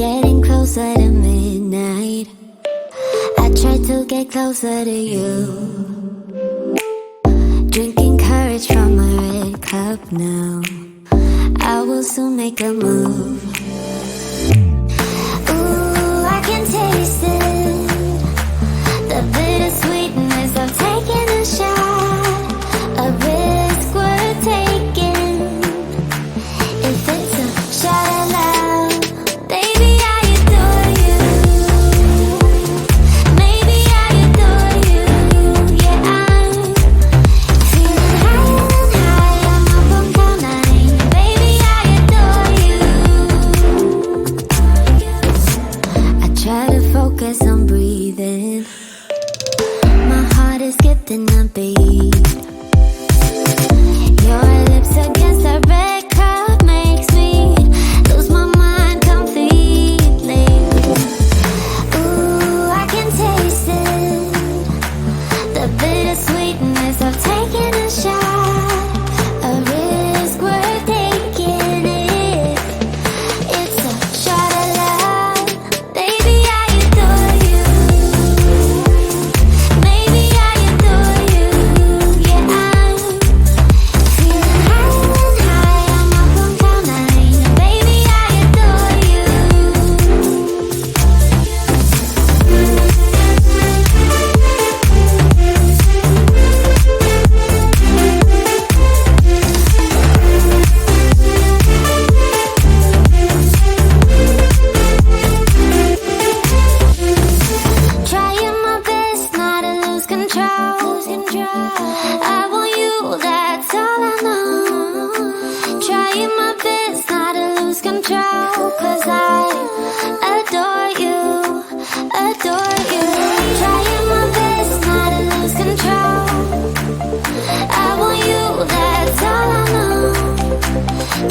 getting closer to midnight. I try to get closer to you. Drinking courage from a red cup now. I will soon make a move. Ooh, I can taste it. The bittersweetness of taking a shot. A risk worth taking. If it's a shot at love, baby, I adore you. Maybe I adore you. Yeah, I'm feeling higher than high. I'm up on cloud nine. Baby, I adore you. I try to focus on breathing. My heart is skipping a beat. Your lips against a red cup makes me lose my mind completely. Ooh, I can taste it. The bittersweetness of taking a shot. A risk worth taking it. It's a shot at love. Baby, I adore you. Maybe I adore you. Yeah, I'm feeling higher than high. I'm up on cloud nine. Baby, I adore you. Trying my best not to lose control. I want you, that's all I know. Trying my best not to lose control. 'Cause I adore you, adore you. Trying my best not to lose control. I want you, that's all I know.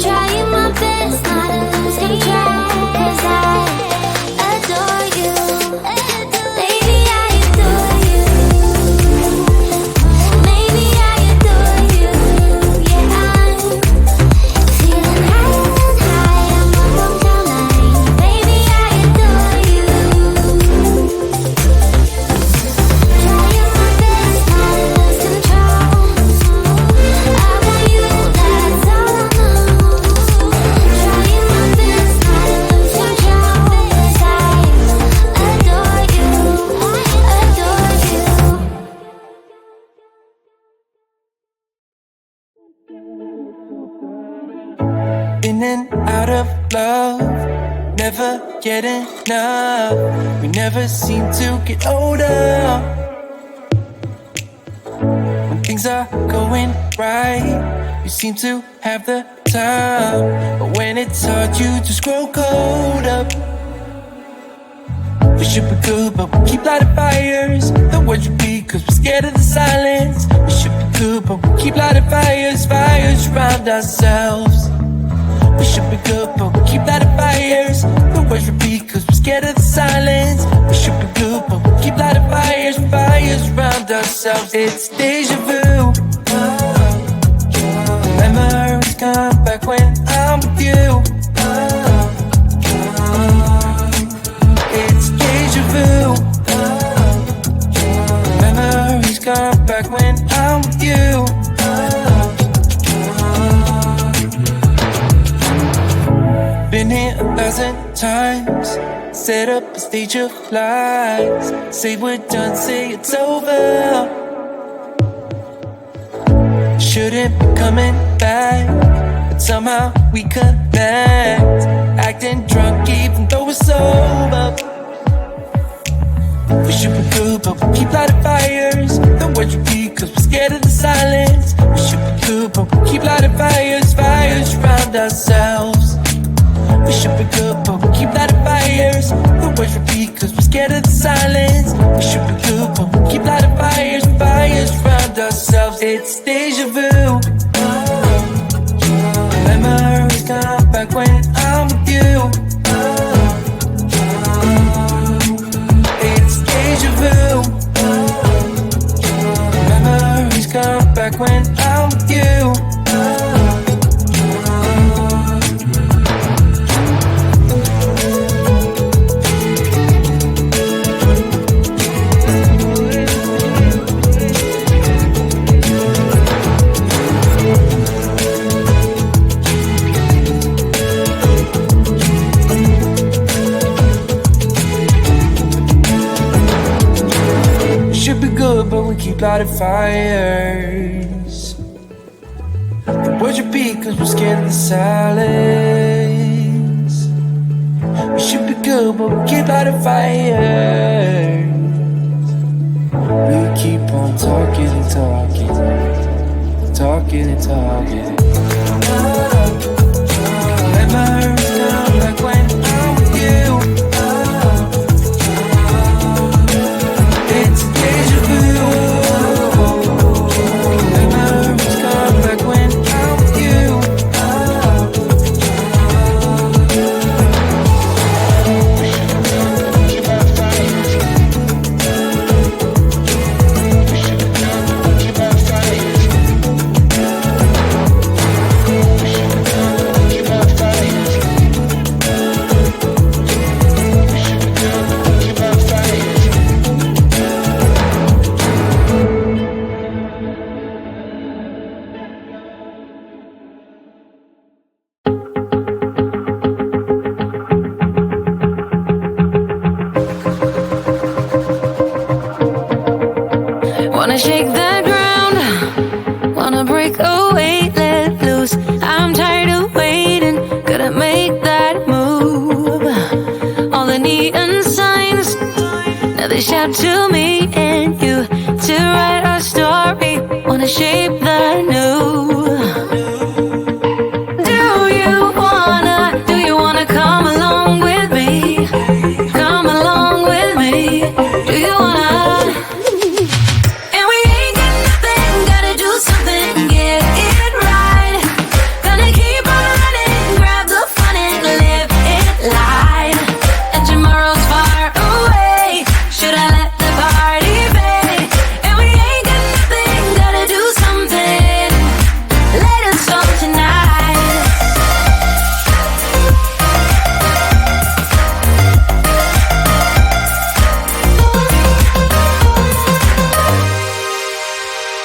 Trying my best not to lose control. 'Cause I adore you. Baby, I adore you. Maybe I adore you. Yeah, I'm feeling higher than high. I'm up on cloud nine. Baby, I adore you. Trying my best not to lose control. I want you, that's all I know. Trying my best not to lose control. 'Cause I adore you, adore you. In and out of love, never get enough. We never seem to get older. When things are going right, you seem to have the time. But when it's hard, you just grow cold up. We should be good, but we keep lighting fires. The words repeat, 'cause we're scared of the silence. We should be good, but we keep lighting fires, fires around ourselves. We should be good, but we keep lighting fires. The words repeat, 'cause we're scared of the silence. We should be good, but we keep lighting fires, fires around ourselves. It's deja vu. Memories come back when I'm with you. It's deja vu. Memories come back when I'm with you. Been here 1,000 times. Set up a stage of lies. Say we're done, say it's over. Shouldn't be coming back, but somehow we connect. Acting drunk even though we're sober. We should be good, but we keep lighting fires. The words repeat, 'cause we're scared of the silence. We should be good, but we keep lighting fires, fires around ourselves. We should be good, but we keep lighting fires. The words repeat, 'cause we're scared of the silence. We should be good, but we keep lighting fires, fires around ourselves. It's deja vu. Memories come back when I'm with you. It's deja vu. Memories come back when I'm with you. we keep lighting fires. The words repeat cause we're scared of the silence. We should be good but we keep lighting fires. We keep on talking and talking, talking and talking. Let my nerves down like when I'm with you. It's deja vu. Let my nerves come like when I'm with you. Wanna shake the ground, wanna break away, let loose. I'm tired of waiting, gotta make that move. All the neon signs, now they shout to me and you to write our story. Wanna shape the new. Do you wanna come along with me? Come along with me. Do you wanna?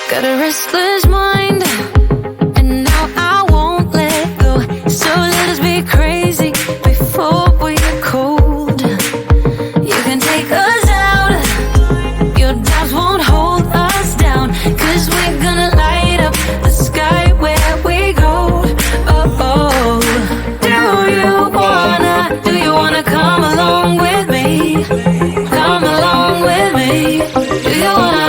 Got a restless mind, and now I won't let go. So let us be crazy before we get cold. You can take us out, your doubts won't hold us down, cause we're gonna light up the sky where we go. Oh, oh. Do you wanna come along with me? Come along with me. Do you wanna?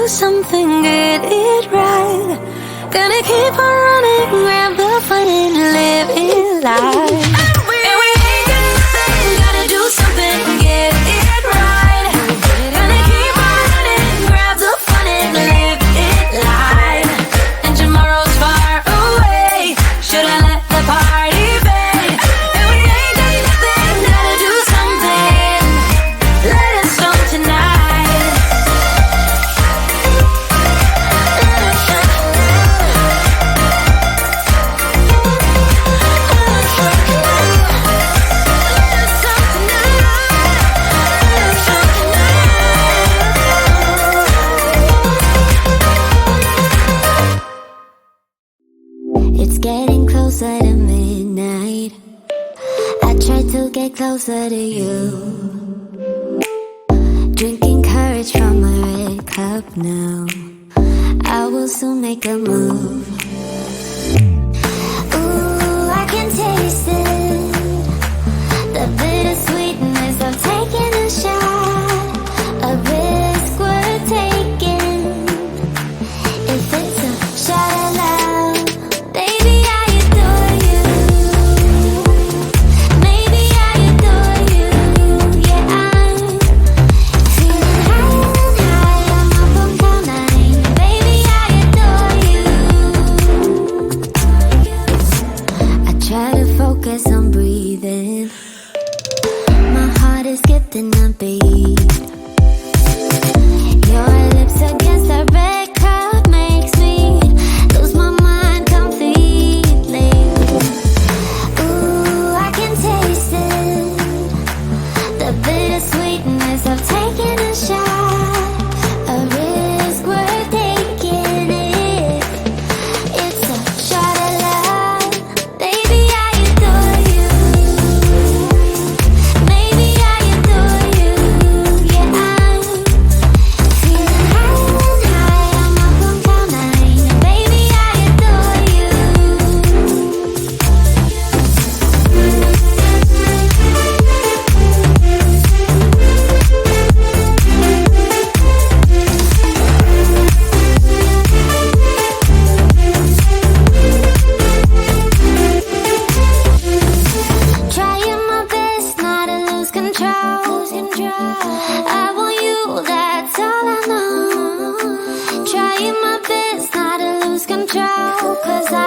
Something, get it right. Gonna keep on running, grab the fun and live it life. And we ain't got nothing, gotta do something, get it right. Gonna keep on running, grab the fun and live it life. And tomorrow's far away, should I let the party fade? And we ain't got nothing, gotta do something, let us song tonight. It's getting closer to midnight. I try to get closer to you. Drinking courage from my red cup now. I will soon make a move. Ooh, I can taste it. The bittersweetness of taking a shot. A risk we're taking. is skipping a beat. Your lips against the red cup makes me lose my mind completely. Ooh, I can taste it, the bittersweetness of taking a shot, a risk worth taking it. It's a shot of love, baby, I adore you. Maybe I adore you, yeah, I'm feeling higher and higher, I'm up on cloud nine, and baby, I adore you. Trying my best not to lose control. I want you, that's all I know. Trying my best not to lose control, 'cause I